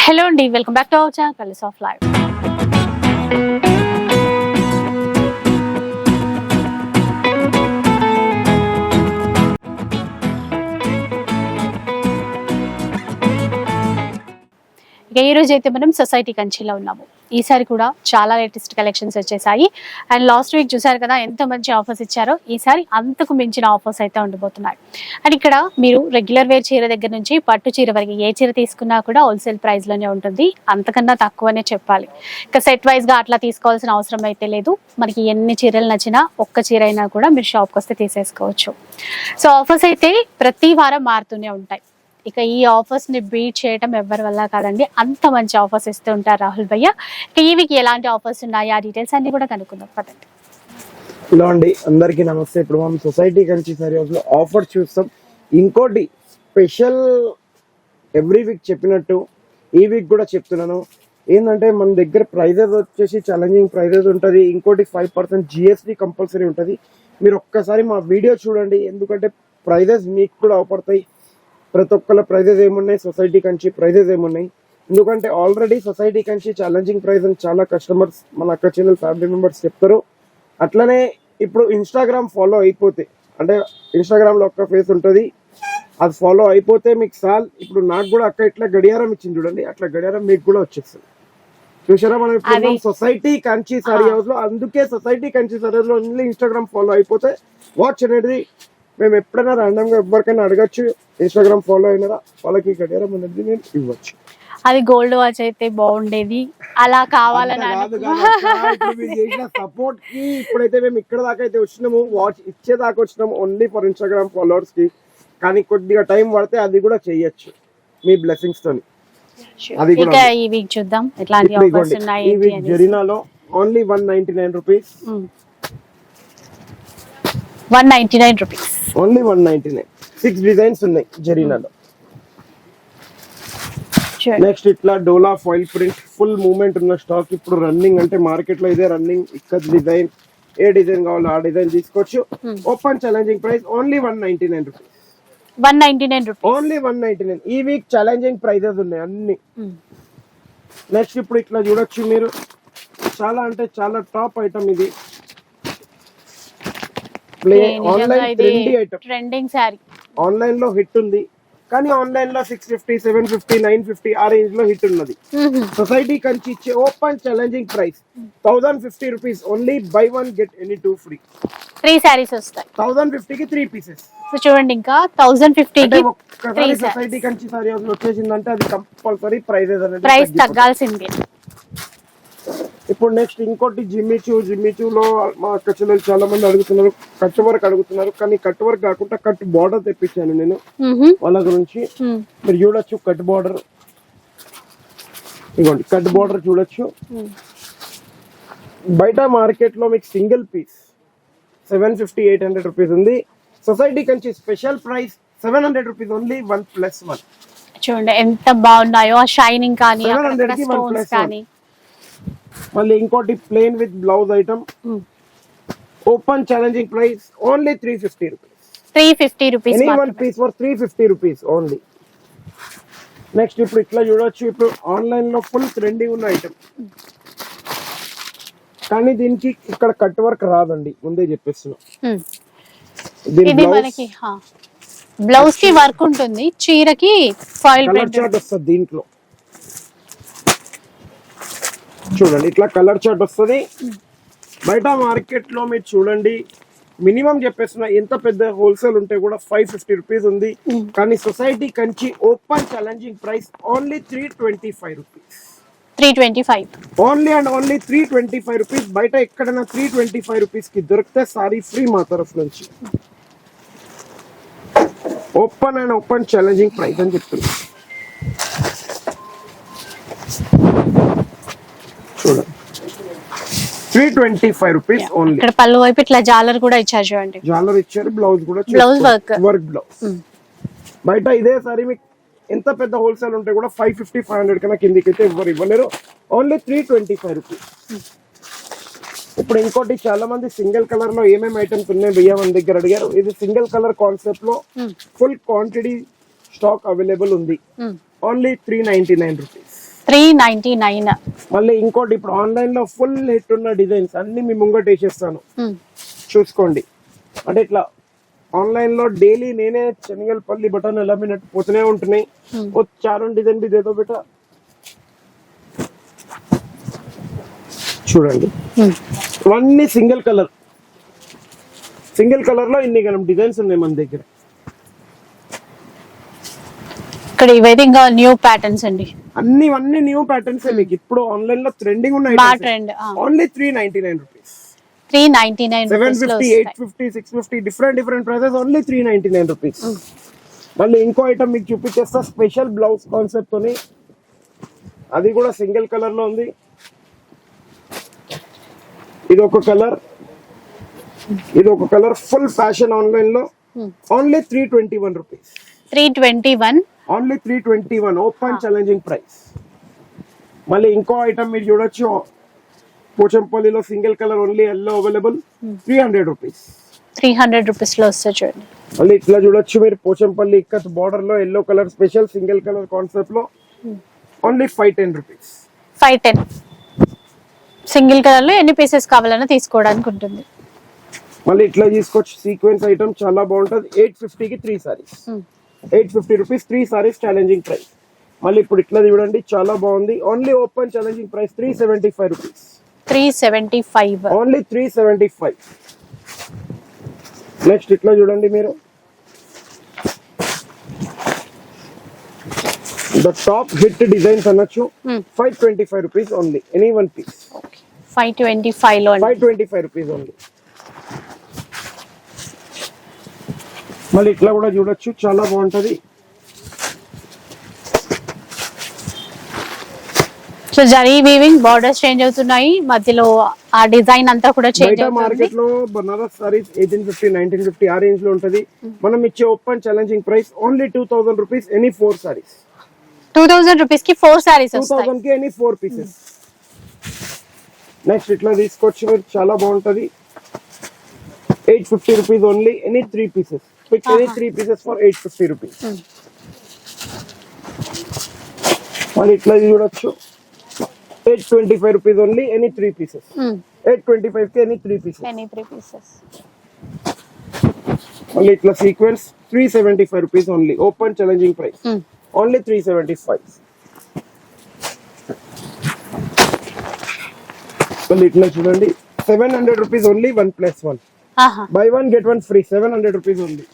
Hello అండి, welcome back to our channel colours of life. ఈ రోజు అయితే మనం సొసైటీ కంచిలో ఉన్నాము. ఈసారి కూడా చాలా లేటెస్ట్ కలెక్షన్స్ వచ్చేసాయి. అండ్ లాస్ట్ వీక్ చూసారు కదా ఎంత మంచి ఆఫర్స్ ఇచ్చారో, ఈసారి అంతకు మించిన ఆఫర్స్ అయితే ఉండబోతున్నాయి. అండ్ ఇక్కడ మీరు రెగ్యులర్ వేర్ చీర దగ్గర నుంచి పట్టు చీర వరకు ఏ చీర తీసుకున్నా కూడా హోల్సేల్ ప్రైస్ లోనే ఉంటుంది, అంతకన్నా తక్కువనే చెప్పాలి. ఇక సెట్ వైజ్ గా అట్లా తీసుకోవాల్సిన అవసరం అయితే లేదు. మనకి ఎన్ని చీరలు నచ్చినా ఒక్క చీర అయినా కూడా మీరు షాప్కి వస్తే తీసేసుకోవచ్చు. సో ఆఫర్స్ అయితే ప్రతి వారం మారుతూనే ఉంటాయి. ఇక ఈ ఆఫర్స్ ని బీట్ చేయడం ఎవరి వల్ల కాదండి, అంత మంచి ఆఫర్స్ ఇస్తూ ఉంటారు రాహుల్ భయ్య. ఇక ఈ వీక్ ఎలాంటి ఆఫర్స్ ఉన్నాయి ఆ డీటెయిల్స్ అన్ని కూడా కనుక్కుందాం పదండి. హలో అండి, అందరికీ నమస్తే. ఇప్పుడు మనం సొసైటీ కంచి సారీస్ లో ఆఫర్ చూస్తాం. ఇంకోటి స్పెషల్ ఎవ్రీ వీక్ చెప్పినట్టు ఈ వీక్ కూడా చెప్తున్నాను. ఏంటంటే మన దగ్గర ప్రైజెస్ వచ్చేసి ఛాలెంజింగ్ ప్రైజెస్ ఉంటుంది. ఇంకోటి 5% GST కంపల్సరీ ఉంటుంది. మీరు ఒక్కసారి మా వీడియో చూడండి, ఎందుకంటే ప్రైజెస్ మీకు కూడా అవపడతాయి. ప్రతి ఒక్కళ్ళ ప్రైజెస్ ఏమున్నాయి, సొసైటీ కంచి ప్రైజెస్ ఏమున్నాయి. ఎందుకంటే already society Kanchi challenging price అని చాలా కస్టమర్స్ మన అక్క చెల్లెలు ఫ్యామిలీ మెంబర్స్ చెప్తారు. అట్లనే ఇప్పుడు ఇన్స్టాగ్రామ్ ఫాలో అయిపోతే, అంటే ఇన్స్టాగ్రామ్ లో ఒక్క ఫేస్ ఉంటుంది, అది ఫాలో అయిపోతే మీకు ఇప్పుడు నాకు కూడా అక్క ఇట్లా గడియారం ఇచ్చింది చూడండి, అట్లా గడియారం మీకు కూడా వచ్చేస్తుంది. చూసారా, మనం ఇప్పుడు సొసైటీ కంచి సారీ హౌస్ లో, అందుకే సొసైటీ కంచి సారీ హౌస్ లో ఓన్లీ ఇన్స్టాగ్రామ్ ఫాలో అయిపోతే వాచ్ అనేది మేము ఎప్పుడైనా ర్యాండమ్ గా ఎవరికైనా అడగచ్చు, ఇన్స్టాగ్రామ్ ఫాలో అయినారా వాళ్ళకి గడియారం అనేది మేము ఇవ్వచ్చు. అది గోల్డ్ వాచ్ అయితే బాగుండేది, అలా కావాలని సపోర్ట్ కి ఇప్పుడైతే మేము ఇక్కడ దాకా అయితే వచ్చినాము, వాచ్ ఇచ్చేదాకా వచ్చినాము ఓన్లీ ఫర్ ఇన్స్టాగ్రామ్ ఫాలోవర్స్ కి. కానీ కొద్దిగా టైం పడితే అది కూడా చెయ్యొచ్చు మీ బ్లెస్సింగ్స్ తోని. అది కూడా ఈ వీక్ చూద్దాం ఎట్లాంటి ఆఫర్స్ ఉన్నాయి. ఈ వీక్ జరీనాలో only 199 rupees, 199 rupees, only 199. 6 designs ఉన్నాయి జరీనాలో. నెక్స్ట్ ఇట్లా డోలా ఫాయిల్ ప్రింట్ ఫుల్ మూవ్మెంట్ ఉన్న స్టాక్ ఇప్పుడు రన్నింగ్, అంటే మార్కెట్ లో ఇదే రన్నింగ్. ఇక్కడ డిజైన్ ఏ డిజైన్ కావాలో ఆ డిజైన్ తీసుకోవచ్చు. Open challenging price only 199 rupees, 199 rupees, only 199. ఈ వీక్ ఛాలెంజింగ్ ప్రైజెస్ ఉన్నాయి అన్ని. నెక్స్ట్ ఇప్పుడు ఇట్లా చూడొచ్చు మీరు, చాలా అంటే చాలా టాప్ ఐటమ్ ఇది. ట్రెండింగ్ సారీ ఆన్లైన్ లో హిట్ ఉంది, కానీ ఆన్లైన్ లో 650, 750, 950 ఆ రేంజ్ లో హిట్ ఉన్నది. సొసైటీ కంచి ఇచ్చే open challenging price 1050 rupees, only by 1 get any 2 free. 3 saris వస్తాయి 1050 కి 3 పీసెస్. సో చూడండి, ఇంకా 1050 కి ఒక్కసారి సొసైటీ కంచి సారీ హౌస్ లో వచ్చేసిందంటే అది కంపల్సరీ ప్రైజెస్ అనేది ప్రైస్ తగ్గాల్సిందే. ఇప్పుడు నెక్స్ట్ ఇంకోటి జిమ్మిచూలో మా అక్క చెల్లెలు చాలా మంది అడుగుతున్నారు, కట్ వర్క్ అడుగుతున్నారు. కానీ కట్ వర్క్ కాకుండా కట్ బార్డర్ తెప్పించాను నేను వాళ్ళ గురించి. మీరు చూడొచ్చు కట్ బార్డర్, ఇదిగోండి కట్ బార్డర్ చూడొచ్చు. బయట మార్కెట్ లో మీకు సింగిల్ పీస్ 750, 800 రూపీస్ ఉంది. Society Kanchi special price 700 rupees, only 1+1. చూడండి ఎంత బాగున్నాయో, ఆ షైనింగ్ కానీ కానీ. మళ్ళీ ఇంకోటి plain with blouse item, open challenging price only 350 rupees, 350 rupees, any one piece for 350 rupees only. Next ఇప్పుడు ఇట్లా చూడొచ్చు, ఇప్పుడు ఆన్లైన్ లో ఫుల్ ట్రెండింగ్ ఉన్న ఐటమ్, కానీ దీనికి ఇక్కడ కట్ వర్క్ రాదండి, ముందే చెప్పేస్తున్నా. ఇది మనకి బ్లౌజ్ కి వర్క్ ఉంటుంది, చీరకి ఫాయిల్ ప్రింట్ వస్తుంది. దీంట్లో చూడండి ఇట్లా కలర్ చార్ట్ వస్తుంది. బయట మార్కెట్ లో మీరు చూడండి మినిమం చెప్పేస్తున్నా, ఎంత పెద్ద హోల్సేల్ ఉంటే కూడా 550 రూపీస్ ఉంది. కానీ society Kanchi open challenging price only 325 rupees, 325, only and only 325 rupees. బయట ఎక్కడైనా 325 రూపీస్ కి దొరికితే సారీ ఫ్రీ మా తరఫు నుంచి. Open and open challenging price అని చెప్తున్నా. చూడండి 325 రూపీస్ ఓన్లీ. ఇక్కడ పళ్ళు వైపు ఇట్లా జాలర్ కూడా ఇచ్చారు చూడండి, జాలర్ ఇచ్చారు. బ్లౌజ్ కూడా బ్లౌజ్ వర్క్ బ్లౌజ్. బయట ఇదే సారీ మీకు ఎంత పెద్ద హోల్సేల్ ఉంటే కూడా 550, 500 కన్నా కిందికి అయితే ఎవరు ఇవ్వలేరు, ఓన్లీ 325 రూపీస్. ఇప్పుడు ఇంకోటి చాలా మంది సింగిల్ కలర్ లో ఏమేమి ఐటమ్స్ ఉన్నాయి భయ్యా మన దగ్గర అడిగారు. ఇది సింగిల్ కలర్ కాన్సెప్ట్ లో ఫుల్ క్వాంటిటీ స్టాక్ అవైలబుల్ ఉంది, ఓన్లీ 399 రూపీస్, 399. మళ్ళీ ఇంకోటి ఇప్పుడు ఆన్లైన్ లో ఫుల్ హిట్ ఉన్న డిజైన్స్ అన్ని మీ ముంగట వేసేస్తాను, చూసుకోండి. అంటే ఇట్లా ఆన్లైన్ లో డైలీ నేనే శనగలపల్లి బటన్ ఎలా మినట్టు పోతూనే ఉంటున్నాయి. చారం డిజైన్ బి దేదో బేటా, చూడండి. ఇవన్నీ సింగిల్ కలర్ లో ఇన్ని గణం డిజైన్స్ ఉన్నాయి మన దగ్గర. ఇక్కడ ఇవైతే ఇంకా న్యూ ప్యాటర్న్స్ అండి, అన్ని న్యూ ప్యాటర్న్స్ మీకు ఇప్పుడు ఆన్లైన్ లో ట్రెండింగ్ ఉన్నాయి. Only 399 rupees, 399 750, 850, 650 different prices, only 399 rupees. మళ్ళీ ఇంకో ఐటమ్ మీకు చూపించేస్తా, స్పెషల్ బ్లౌజ్ కాన్సెప్ట్ తోని, అది కూడా సింగిల్ కలర్ లో ఉంది. ఇది ఒక కలర్ ఫుల్ ఫ్యాషన్ ఆన్లైన్ లో, only 321 rupees. 321, only 321 open challenging price. మళ్ళీ ఇంకో ఐటమ్ మీరు చూడొచ్చు, పోచంపల్లిలో single colour only yellow available, 300 rupees. 300 rupees లో వస్తుంది చూడండి. మళ్ళీ ఇట్లా చూడొచ్చు మీరు, పోచంపల్లి ఇక్కత్ బార్డర్ లో yellow colour special single colour concept లో, ఓన్లీ 510 రూపీస్. 510 సింగిల్ కలర్ లో ఎన్ని పీసెస్ కావాలన్నా తీసుకోవడానికి ఉంటుంది. మళ్ళీ ఇట్లా తీసుకోవచ్చు, సీక్వెన్స్ ఐటమ్ చాలా బాగుంటది. 850 కి 3 saris, 850 rupees 3 saris challenging price. మళ్ళీ ఇప్పుడు ఇట్లా చూడండి, చాలా బాగుంది. Only open challenging price 375 rupees. 375, only 375. Next ఇట్లా చూడండి మీరు, ద టాప్ హిట్ డిజైన్స్ అనొచ్చు. 525 rupees only, any one piece. 525 లో 525 రూపీస్ ఓన్లీ. మళ్ళీ ఇట్లా కూడా చూడొచ్చు, చాలా బాగుంటది. So zari weaving borders change అవుతున్నాయి, మధ్యలో ఆ డిజైన్ అంతా కూడా చేంజ్ అవుతుంది. మార్కెట్ లో బనారస్ సారీస్ 1850, 1950 ఆ రేంజ్ లో ఉంటది. మనం ఇచ్చే open challenging price only 2000 rupees, any 4 saris. 2000 rupees కి 4 సారీస్ 2000 కి ఎనీ 4 పీసెస్. నెక్స్ట్ ఇట్లా తీసుకోవచ్చు మీరు, చాలా బాగుంటది. 850 rupees only, any 3 pieces. Pick any 3 pieces for 850 rupees. మళ్ళీ ఇట్లా చూడొచ్చు, 825 రూపీస్ ఓన్లీ, ఎనీ 3 పీసెస్. 825 కి ఎనీ 3 పీసెస్. మళ్ళీ ఇట్లా sequence 375 rupees only, open challenging price, only 375. మళ్ళీ ఇట్లా చూడండి, 700 rupees only, 1+1. Buy 1 get 1 free, 700 rupees only.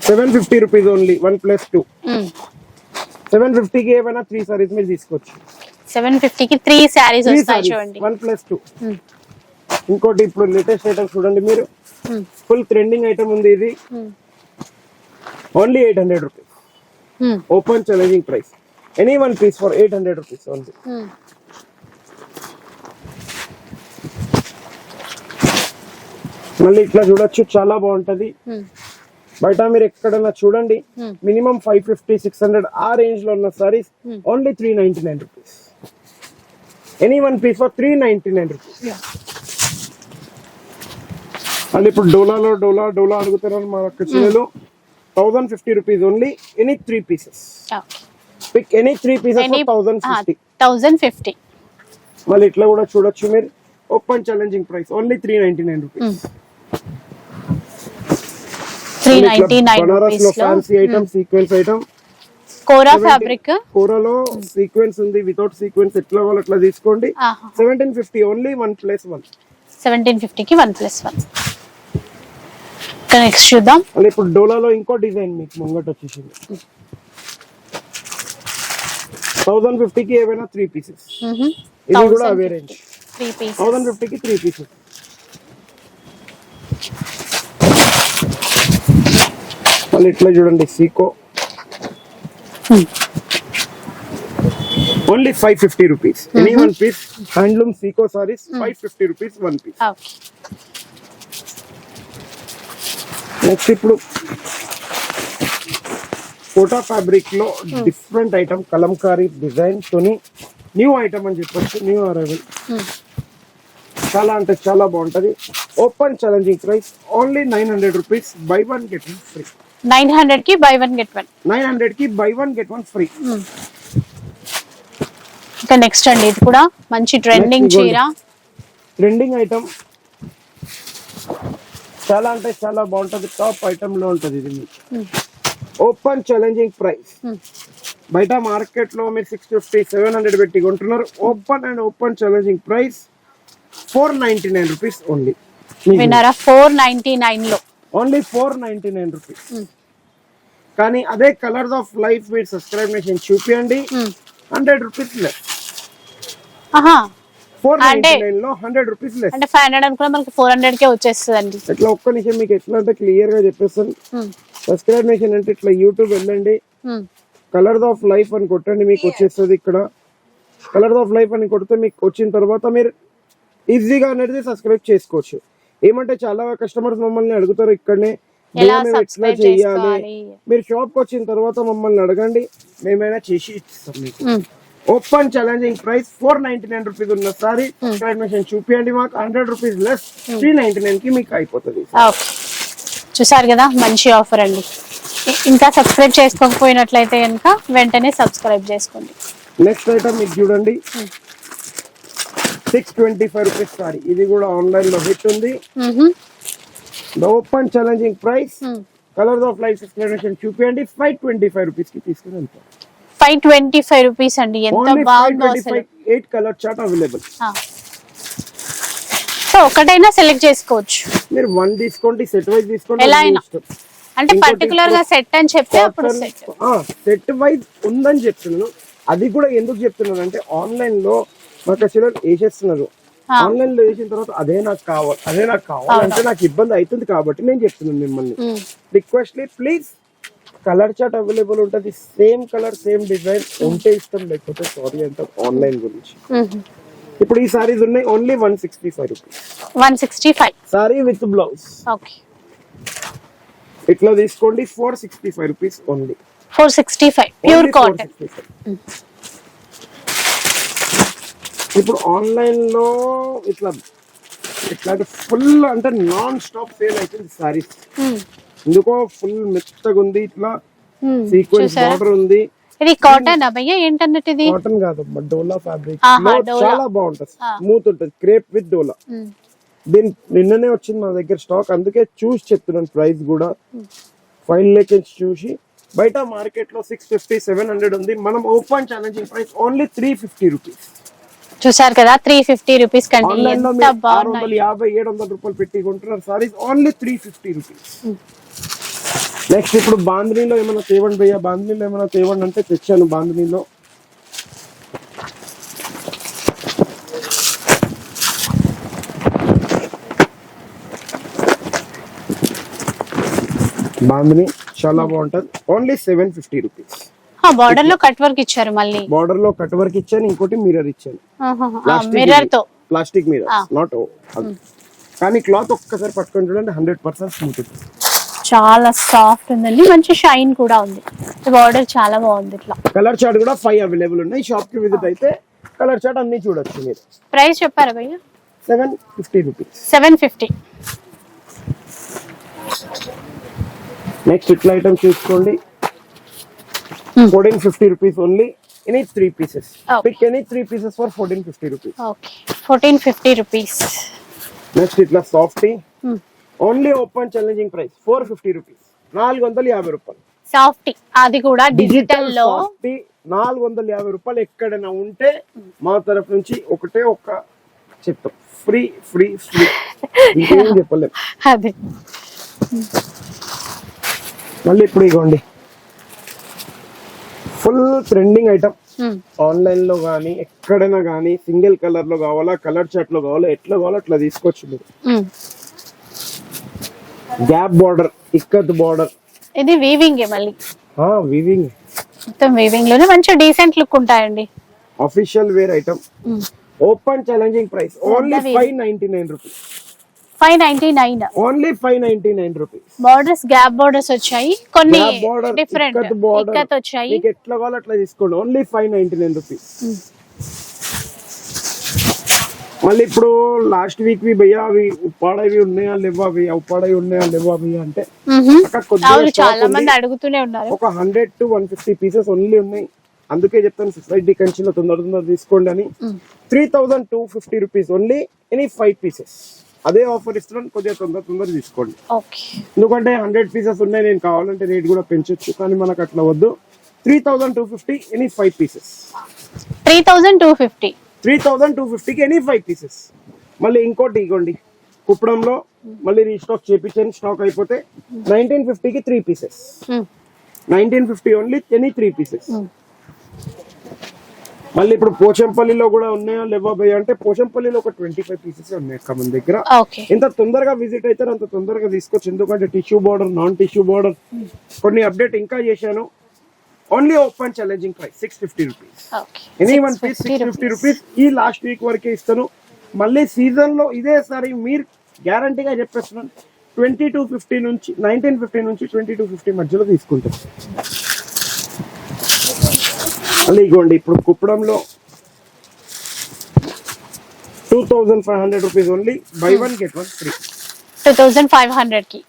750 rupees only, 1+2. 750 కి ఏమైనా 3 సారీస్ మీరు తీసుకోవచ్చు. 750 కి 3 సారీస్ వస్తాయి చూడండి, 1+2. ఇంకోటి ఇప్పుడు లేటెస్ట్ ఐటమ్ చూడండి మీరు, ఫుల్ ట్రెండింగ్ ఐటమ్ ఉంది ఇది, only 800 rupees. Open challenging price, any one piece for 800 rupees only. మళ్ళీ ఇట్లా చూడొచ్చు, చాలా బాగుంటది. బయట మీరు ఎక్కడన్నా చూడండి, మినిమం 550, 600 ఆ రేంజ్ లో ఉన్న saris only 399 rupees, any one piece for 399 rupees. మళ్ళీ ఇప్పుడు డోలా అడుగుతున్నారు మా అక్క చెల్లెలు, 1050 rupees only, any 3 pieces. Pick any 3 pieces for 1050. మళ్ళీ ఇట్లా కూడా చూడొచ్చు మీరు, open challenging price only 399 rupees. 399 Banaras లో fancy item, sequence item, kora fabric, కోరాలో సీక్వెన్స్ ఉంది, వితౌట్ సీక్వెన్స్ ఎట్లా వాళ్ళు అట్లా తీసుకోండి. 1750 ఓన్లీ, 1+1. 1750 కి 1+1. నెక్స్ట్ చూద్దాం. మళ్ళీ ఇప్పుడు డోలాలో ఇంకో డిజైన్ మీకు ముంగట వచ్చేసింది, 1050 కి ఏవైనా 3 పీసెస్. ఇది కూడా అవే రేంజ్, 1050 కి 3 పీసెస్. మళ్ళీ ఇట్లా చూడండి, సీకో only 550 rupees, any one piece. Handloom సీకో సారీస్ 550 రూపీస్, 1 పీస్. నెక్స్ట్ ఇప్పుడు కోటా ఫ్యాబ్రిక్ లో డిఫరెంట్ ఐటమ్, కలంకారీ డిజైన్ తోని న్యూ ఐటమ్ అని చెప్పొచ్చు, న్యూ అరైవల్. చాలా అంటే చాలా బాగుంటది. Open challenging price only 900 rupees, buy 1 get 1 free. 900 కి బై 1 గెట్ 1. 900 కి బై 1 గెట్ 1 ఫ్రీ. ఇంకా నెక్స్ట్ అండి ఇది కూడా మంచి ట్రెండింగ్ చీర. ట్రెండింగ్ ఐటమ్ చాలా అంటే చాలా బాగుంటది. టాప్ ఐటమ్ లో ఉంటది ఇది మీకు. Open challenging price. బయట మార్కెట్ లో మీరు 650 700 పెట్టి కొంటున్నారు. Open challenging price 499 rupees only. విన్నారా? 499 లో ఓన్లీ 499 రూపీస్. కానీ అదే కలర్స్ ఆఫ్ లైఫ్ మీరు సబ్స్క్రైబ్ చేసి చూపియండి 100 రూపీస్ లెస్. 499 లో 100 రూపీస్ లెస్. అంటే 500 అనుకున్నా మనకి 400 కే వచ్చేస్తుందండి. ఇట్లా ఒక్క నిమిషం మీకు ఎట్లా అంటే క్లియర్ గా చెప్పేస్తాను. సబ్స్క్రైబ్ చేసి అంటే ఇట్లా యూట్యూబ్ వెళ్ళండి, కలర్స్ ఆఫ్ లైఫ్ అని కొట్టండి, మీకు వచ్చేస్తుంది. ఇక్కడ కలర్స్ ఆఫ్ లైఫ్ అని కొడితే మీకు వచ్చిన తర్వాత మీరు ఈజీగా అనేది సబ్స్క్రైబ్ చేసుకోవచ్చు. ఏమంటే చాలా కస్టమర్స్ మమ్మల్ని అడుగుతారు ఇక్కడనే ఎట్లా చేయాలి. మీరు షాప్ కి వచ్చిన తర్వాత మమ్మల్ని అడగండి, మేమైనా చేసి ఇస్తాం మీకు. ఓపెన్ ఛాలెంజింగ్ ప్రైస్ 499 రూపీస్ ఉన్న సారీ చూపియండి మాకు 100 రూపీస్ లెస్ 399 కి మీకు అయిపోతుంది. చూసారు కదా, మంచి ఆఫర్ అండి. ఇంకా సబ్స్క్రైబ్ చేసుకోకపోయినట్లయితే కనుక వెంటనే సబ్స్క్రైబ్ చేసుకోండి. నెక్స్ట్ ఐటమ్ మీకు చూడండి 625 రూపీస్ సారీ. ఇది కూడా ఆన్లైన్ లో హిట్ ఉంది. Open challenging price colours of life explanation చూపియండి 525 రూపీస్ కి తీసుకుని వెళ్తాం. 525 రూపీస్ అండి, ఎంత బాగుందో అసలు. 8 కలర్ చార్ట్ అవైలబుల్. సో ఒకటైనా సెలెక్ట్ చేసుకోవచ్చు. మీరు వన్ తీసుకోండి, సెట్ వైజ్ తీసుకోండి, ఎలా అయినా. అంటే పర్టికులర్ గా సెట్ అని చెప్తే అప్పుడు సెట్ వైజ్ ఉందని చెప్తున్నాను. అది కూడా ఎందుకు చెప్తున్నాను అంటే ఆన్లైన్ లో మాకు అసలు వేసేస్తున్నారు. ఆన్లైన్ లో వేసిన తర్వాత అదే నాకు కావాలి అంటే నాకు ఇబ్బంది అవుతుంది కాబట్టి నేను చెప్తున్నాను మిమ్మల్ని. రిక్వెస్ట్లీ ప్లీజ్ కలర్ చార్ట్ అవైలబుల్ ఉంటది. సేమ్ కలర్ సేమ్ డిజైన్ ఉంటే ఇష్టం, లేకపోతే సారీ అంటే ఆన్లైన్ గురించి. ఇప్పుడు ఈ సారీస్ ఉన్నాయి only 165 rupees. 165 sorry with blouse. Okay, ఇట్లా తీసుకోండి 465 రూపీస్ ఓన్లీ. 465 pure cotton. ఇప్పుడు ఆన్లైన్ లో ఇట్లా ఫుల్ అంటే నాన్ స్టాప్ సేల్ అవుతుంది సారీస్. ఎందుకో ఫుల్ మెత్తగా ఉంది, ఇట్లా సీక్వెన్స్ బార్డర్ ఉంది. ఇది కాటన్ అబ్బయ్య ఏంటన్నట్టు? ఇది కాటన్ కాదు, డోలా ఫ్యాబ్రిక్. చాలా బాగుంటది, స్మూత్ ఉంటది, క్రేప్ విత్ డోలా. దీని నిన్ననే వచ్చింది మా దగ్గర స్టాక్, అందుకే చూసి చెప్తున్నాను. ప్రైస్ కూడా ఫైల్ లేక చూసి. బయట మార్కెట్ లో 650 700 ఉంది. మనం open challenging price only 350 rupees. చూసారు కదా, 350 రూపీస్ కండి. ఎంత బాగున్నాయి. 650 700 రూపాయలు పెట్టి కొంటున్నారు సారీస్ ఓన్లీ 350 రూపీస్. నెక్స్ట్ ఇప్పుడు బాంధనీలో ఏమైనా తేవండి భయ్యా, బాంధనీలో ఏమైనా తేవండి అంటే తెచ్చాను. బాంధనీలో బాంధనీ చాలా బాగుంటది. Only 750 rupees. బార్డర్ లో కట్ వర్క్ ఇచ్చారు, మళ్ళీ బార్డర్ లో కట్ వర్క్ ఇచ్చాను, ఇంకోటి మిర్రర్ ఇచ్చాను. మిర్రర్ తో, ప్లాస్టిక్ మిర్రర్ నాట్. కానీ క్లాత్ ఒక్కసారి పట్టుకొని చూడండి 100% స్మూత్. చాలా సాఫ్ట్ ఉందండి, మంచి షైన్ కూడా ఉంది. బార్డర్ చాలా బాగుంది. ఇట్లా కలర్ చార్ట్ కూడా 5 అవైలబుల్ ఉన్నాయి. షాప్ కి విజిట్ అయితే కలర్ చార్ట్ అన్ని చూడొచ్చు మీరు. ప్రైస్ చెప్పారా భయ్య? 750 రూపీస్. 750. నెక్స్ట్ ఇట్లా ఐటమ్ చూసుకోండి 1450 rupees only. Any 3 pieces. Pick any 3 pieces for 1450 rupees. Okay, 1450 rupees. Next itla softy. Only open challenging price 450 rupees. 450 రూపాయలు. సాఫ్టీ అది కూడా డిజిటల్ లో 450 రూపాయలు. ఎక్కడైనా ఉంటే మా తరఫు నుంచి ఒకటే ఒక్క చెప్తాం, ఫ్రీ ఫ్రీ ఫ్రీ, ఇంకేం చెప్పలేం. అదే మళ్ళీ ఇప్పుడు ఇగోండి ఫుల్ ట్రెండింగ్ ఐటమ్. ఆన్లైన్ లో గానీ ఎక్కడైనా గానీ సింగిల్ కలర్ లో కావాలా, కలర్ చార్ట్ లో కావాలా, ఎట్లా కావాలో అట్లా తీసుకోవచ్చు మీరు. Gap border, ikat border. ఇది వీవింగ్ మళ్ళీ. వీవింగ్, మొత్తం వీవింగ్ లోనే మంచి డీసెంట్ లుక్ ఉంటాయండి. Official wear item. Open challenging price only 599 rupees. 599. Only 599 rupees. Borders gap borders వచ్చాయి, కొన్ని డిఫరెంట్ ఇక్కత్ వచ్చాయి. మీకు ఎట్లా కావాలో అట్లా తీసుకోండి. Only 599 rupees. మళ్ళీ ఇప్పుడు లాస్ట్ వీక్ వి భయ్యా అవి ఉప్పాడవి ఉన్నాయా లేవా అవి ఉప్పాడవి ఉన్నాయా లేవా అవి అంటే అక్కడ కొద్దిగా అవును, stock చాలా ఉంది. మంది అడుగుతూనే ఉన్నారు. ఒక 100 to 150 పీసెస్ ఓన్లీ ఉన్నాయి. అందుకే చెప్తాను సొసైటీ కంచిలో తొందర తీసుకోండి అని. 3250 రూపీస్ ఓన్లీ ఎనీ 5 పీసెస్. అదే ఆఫర్ ఇస్తున్నాను, కొద్దిగా తొందర తీసుకోండి. ఓకే, ఎందుకంటే 100 పీసెస్ ఉన్నాయి, నేను కావాలంటే రేట్ కూడా పెంచొచ్చు, కానీ మనకు అట్లా వద్దు. 3250 ఎనీ 5 పీసెస్. 3250. 3250కి ఎనీ 5 పీసెస్. మళ్ళీ ఇంకోటి ఇగోండి, కుప్పడంలో మళ్ళీ రీస్టాక్ చేపించండి, స్టాక్ అయిపోతే 1950కి 3 పీసెస్. 1950 only any 3 pieces. మళ్ళీ ఇప్పుడు పోచంపల్లిలో కూడా ఉన్నాయా లేవా భయ్య అంటే పోచంపల్లిలో ఒక 25 పీసెస్ ఉన్నాయి అక్క మన దగ్గర. ఓకే, ఎంత తొందరగా విజిట్ అవుతారో అంత తొందరగా తీసుకోవచ్చు. ఎందుకంటే tissue border, non tissue border కొన్ని అప్డేట్ ఇంకా చేశాను. Only open challenging price 650 rupees. Any one piece 650 rupees. ఈ లాస్ట్ వీక్ వరకే ఇస్తాను. మళ్ళీ సీజన్ లో ఇదేసారి మీరు గ్యారంటీగా చెప్పేస్తున్నాను 2250 నుంచి 1950 నుంచి 2250 మధ్యలో తీసుకుంటాం. మళ్ళీ ఇగోండి ఇప్పుడు కుప్పడంలో 2500 rupees only, by 1 get 1 free. 2500 కి.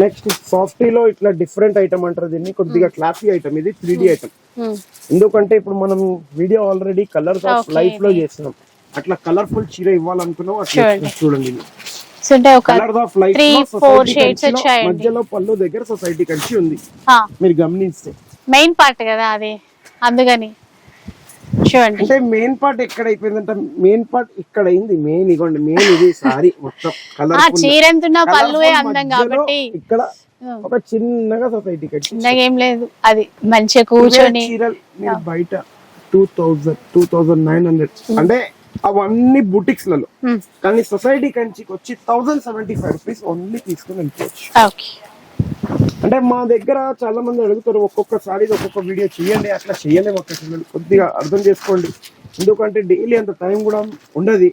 నెక్స్ట్ సాఫ్టీలో ఇట్లా డిఫరెంట్ ఐటమ్ అంటారు దీన్ని, కొద్దిగా క్లాసీ ఐటమ్. ఇది 3D ఐటమ్. ఎందుకంటే ఇప్పుడు మనం video already colours of life లో చేస్తున్నాం. అట్లా కలర్ఫుల్ చీర ఇవ్వాలనుకున్నాం, అట్లా చూడండి. కలర్స్ ఆఫ్ లైఫ్ మధ్యలో పళ్ళు దగ్గర సొసైటీ కంచి ఉంది, మీరు గమనిస్తే. మెయిన్ పార్ట్ కదా అది, అందుకని చూడండి. అంటే మెయిన్ పార్ట్ ఎక్కడ అయిపోయిందంటే మెయిన్ పార్ట్ ఇక్కడ అయింది. మెయిన్ ఇగోండి, మెయిన్ ఇది సారీ మొత్తం కలర్. చీరెంతున్న పళ్ళువే అందం కాబట్టి ఇక్కడ ఒక చిన్నగా సొసైటీ కట్టి ఏం లేదు, అది మంచిగా కూర్చొని చీరలు మీరు బయట 2900 అంటే అవన్నీ బుటిక్స్ లలో, కానీ సొసైటీ కంచికి వచ్చి 1075 రూపీస్ ఓన్లీ తీసుకుని వెళ్ళిపోవచ్చు. అంటే మా దగ్గర చాలా మంది అడుగుతారు ఒక్కొక్కసారి ఒక్కొక్క వీడియో చేయండి, అట్లా చేయలేము అక్కడ. కొద్దిగా అర్థం చేసుకోండి, ఎందుకంటే డైలీ అంత టైం కూడా ఉండదు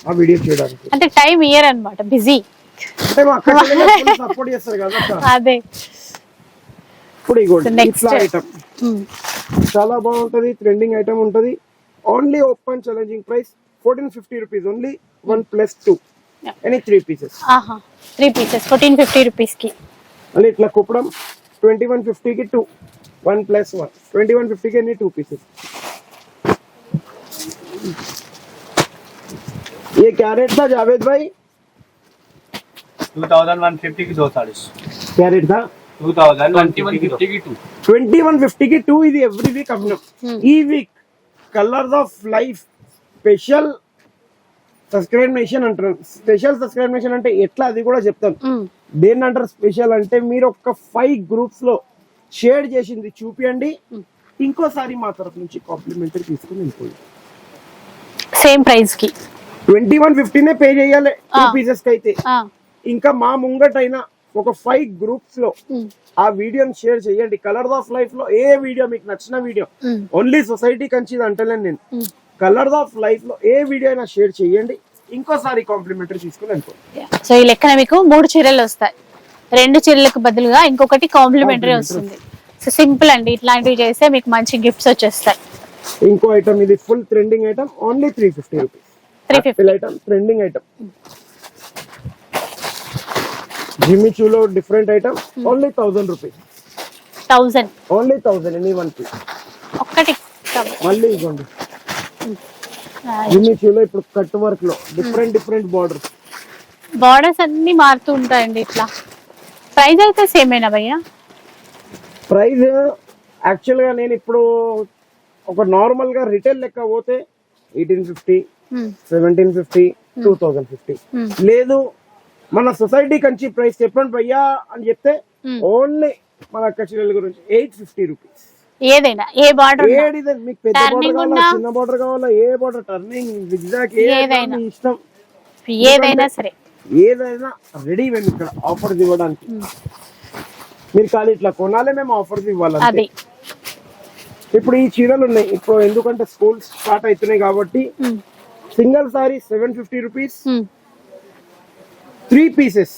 ఆ వీడియో చేయడానికి. అంటే టైం ఇయర్ అన్నమాట, బిజీ. అంటే మా అక్కడ సపోర్ట్ చేస్తారు కదా అదే. ఇప్పుడు ఇట్లా ఐటమ్ చాలా బాగుంటది, ట్రెండింగ్ ఐటమ్ ఉంటది. Only open challenging price 1450 rupees only 1+2 any 3 pieces. 3 pieces 1450 rupees కి. మళ్ళీ ఇట్లా కుప్పడం 2150కి 2 1+1 2150కి ఎన్ని 2 పీసెస్. ये क्या रेट था जावेद भाई? 2150 की 2 साड़ी. क्या रेट था? 2150 की 2. 2150 की 2. ఇది ఎవ్రీ వీక్ అమ్మినాం. ఈ week colours of life special subscription అంటారు. స్పెషల్ సబ్స్క్రిప్షన్ అంటే ఎట్లా అది కూడా చెప్తాను. దేన్ని అంటారు స్పెషల్ అంటే, మీరు ఒక 5 గ్రూప్స్ లో షేర్ చేసింది చూపియండి, ఇంకోసారి మా తరఫు నుంచి కాంప్లిమెంటరీ తీసుకుని వెళ్ళిపోయింది. సేమ్ ప్రైస్ కి 2150 పే చేయాలి 2 పీసెస్ కి అయితే. ఇంకా మా ముంగటైనా ఒక 5 గ్రూప్స్ లో ఆ వీడియోని షేర్ చేయండి. కలర్స్ ఆఫ్ లైఫ్ లో ఏ వీడియో మీకు నచ్చిన వీడియో, ఓన్లీ సొసైటీ కంచిది అంటలేను నేను, కలర్స్ ఆఫ్ లైఫ్ లో ఏ వీడియో అయినా షేర్ చేయండి, ఇంకోసారి కాంప్లిమెంటరీ తీసుకుని వెళ్ళిపోండి. సో ఈ లెక్కన మీకు 3 చీరలు వస్తాయి. 2 చీరలకు బదులుగా ఇంకొకటి కాంప్లిమెంటరీ వస్తుంది. సో సింపుల్ అండి, ఇట్లాంటివి చేస్తే మీకు మంచి గిఫ్ట్స్ వచ్చేస్తాయి. ఇంకో ఐటమ్, ఇది full trending item, only 350 rupees. 350 item, trending item. Jimmy చూలో different item, only 1000 rupees. 1000 only 1000 any 1 piece. ఒక్కటి. మళ్ళీ ఇవ్వండి జిమ్మి చూలో ఇప్పుడు కట్ వర్క్ లో డిఫరెంట్ బార్డర్స్ అన్ని మారుతూ ఉంటాయండి. ఇట్లా ప్రైస్ అయితే సేమేనా భయ్యా? ప్రైస్ యాక్చువల్ గా నేను ఇప్పుడు ఒక నార్మల్ గా రిటైల్ లెక్క పోతే 1850, 1750, 2050. లేదు మన సొసైటీ కంచి ప్రైస్ చెప్పండి భయ్యా అని చెప్తే ఓన్లీ మన కచ్చిల గురించి 850 రూపీస్. ఏదైనా ఏ బార్డర్, మీకు పెద్ద బార్డర్ కావాలా, చిన్న బార్డర్ కావాలా, ఏ బార్డర్, టర్నింగ్, జిగ్జాగ్, ఏదైనా ఇష్టం, ఏదైనా సరే ఏదైనా రెడీ. మేము ఇక్కడ ఆఫర్స్ ఇవ్వడానికి, మీరు ఖాళీ ఇట్లా కొనాలి, మేము ఆఫర్స్ ఇవ్వాలి. ఇప్పుడు ఈ చీరలు ఉన్నాయి ఇప్పుడు, ఎందుకంటే స్కూల్ స్టార్ట్ అవుతున్నాయి కాబట్టి single sorry 750 rupees, 3 pieces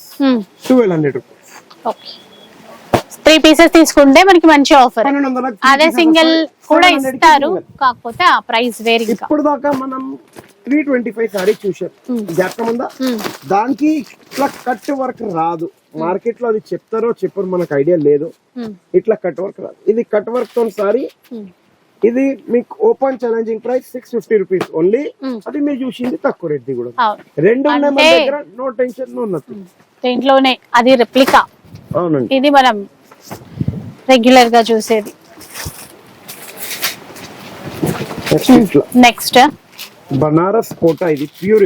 1200 rupees. 3 pieces తీసుకుంటే మనకి మంచి ఆఫర్. 1200 అదే సింగిల్ కూడా ఇస్తారు, కాకపోతే ఆ ప్రైస్ వేరే. ఇప్పుడు దాకా మనం 325 సారీ చూసాం, జ్ఞాపకం ఉందా? దానికి ఇట్లా కట్ వర్క్ రాదు. మార్కెట్ లో అది చెప్తారో చెప్పరు మనకు ఐడియా లేదు. ఇట్లా కట్ వర్క్ రాదు. ఇది కట్ వర్క్ తో సారీ. ఇది మీకు open challenging price 650 rupees only. అది మీరు చూసింది తక్కువ రేట్ కూడా. రెండు ఉన్నాయి మన దగ్గర, నో టెన్షన్, నో నథింగ్. దీంట్లోనే అది రెప్లికా. అవునండి, ఇది మనం రెగ్యులర్ గా చూసేది. నెక్స్ట్ బనారస్ కోటా. ఇది ప్యూర్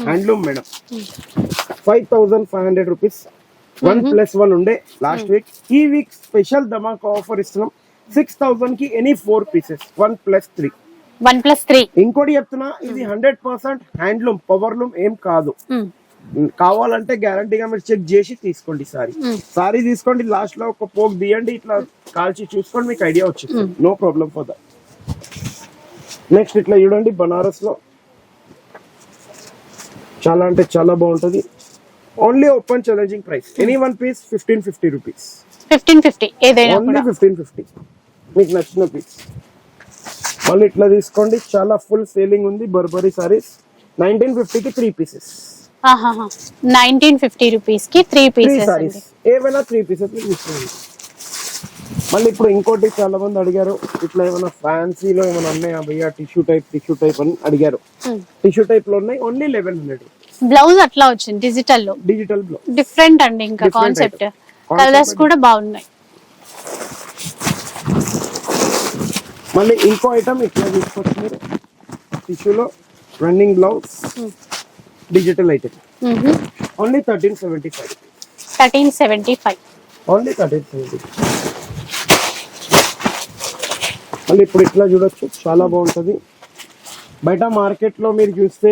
హ్యాండ్లూమ్ మేడం. 5500 రూపీస్ 1+1 ఉండే లాస్ట్ వీక్. ఈ వీక్ స్పెషల్ ధమాకా ఆఫర్ ఇస్తున్నాం. 6000 కి ఎనీ 4 పీసెస్ 1+3. 1+3. ఇంకోటి చెప్తున్నా, ఇది 100% హ్యాండ్లూమ్, పవర్లూమ్ ఏం కాదు. కావాలంటే గ్యారంటీగా మీరు చెక్ చేసి తీసుకోండి. సారీ తీసుకోండి, లాస్ట్ లో ఒక పోక్ తీయండి, ఇట్లా కాల్చి చూసుకోండి, మీకు ఐడియా వచ్చింది. No problem for that. Next ఇట్లా చూడండి, బనారస్ లో చాలా అంటే చాలా బాగుంటది. Only open challenging price. Any 1 piece 1550 rupees. 1550 ఏదైనా ఓన్లీ 1550 మీకు నచ్చిన పీస్. మళ్ళీ ఇట్లా తీసుకోండి, చాలా ఫుల్ సేలింగ్ ఉంది. బర్బరీ సారీస్ 1950 కి 3 పీసెస్. 1950 రూపీస్ కి 3 పీసెస్ సారీస్, ఏమైనా 3 పీసెస్ తీసుకోండి. మళ్ళీ ఇప్పుడు ఇంకోటి చాలా మంది అడిగారు, ఇట్లా ఏమైనా ఫ్యాన్సీలో ఏమైనా ఉన్నాయా భయ్యా, టిష్యూ టైప్ అని అడిగారు. టిష్యూ టైప్ లో ఉన్నాయి, ఓన్లీ 1100. బ్లౌజ్ అట్లా వచ్చింది డిజిటల్ లో, డిజిటల్ బ్లౌజ్ డిఫరెంట్ అండి. ఇంకా కాన్సెప్ట్, కలర్స్ కూడా బాగున్నాయి. మళ్ళీ ఇంకో ఐటమ్ ఇట్లా తీసుకోవచ్చు మీరు, టిష్యూలో running blouse, digital item. Only 1375. 1375 only 1375. మళ్ళీ ఇప్పుడు ఇట్లా చూడొచ్చు, చాలా బాగుంటది. బయట మార్కెట్ లో మీరు చూస్తే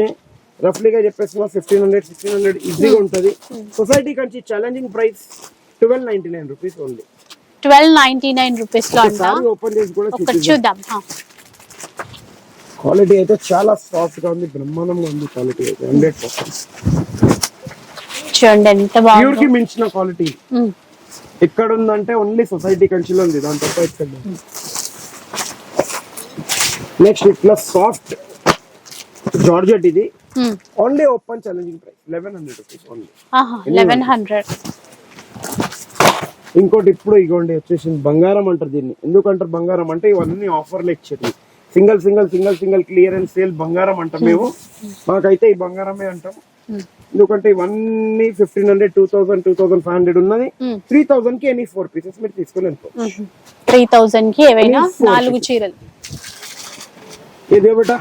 రఫ్లీగా చెప్పేస్తున్నా 1500-1600 ఈజీగా ఉంటది. Society Kanchi challenging price 1299 rupees only. 1299 rupees లో అంట. ఓపెన్ చేసి కూడా చూద్దాం. క్వాలిటీ అయితే చాలా సాఫ్ట్ గా ఉంది, బ్రహ్మాండంగా ఉంది. క్వాలిటీ అయితే 100%. చూడండి ఎంత బాగుంది. ప్యూర్ కి మించిన క్వాలిటీ ఎక్కడ ఉందంటే ఓన్లీ సొసైటీ కంచిలో ఉంది, దాని తప్ప ఇక్కడ. నెక్స్ట్ ఇట్లా సాఫ్ట్ జార్జెట్. ఇది only open challenging price 1100 rupees only. 1100. ఇంకోటి ఇప్పుడు ఇగోండి వచ్చేసింది, బంగారం అంటారు దీన్ని. ఎందుకంటారు బంగారం అంటే ఇవన్నీ ఆఫర్లు ఇచ్చేది. సింగల్ క్లియరెన్స్ సేల్ బంగారం అంటాం మేము. మాకైతే ఈ బంగారమే అంటాం. ఎందుకంటే ఇవన్నీ 1500, 2000, 2500 ఉన్నది. 3000 కి ఎనీ 4 పీసెస్ మీరు తీసుకొని వెళ్ళిపోవచ్చు. 3000 కి ఏవైనా 4 చీరలు. ये बेटा,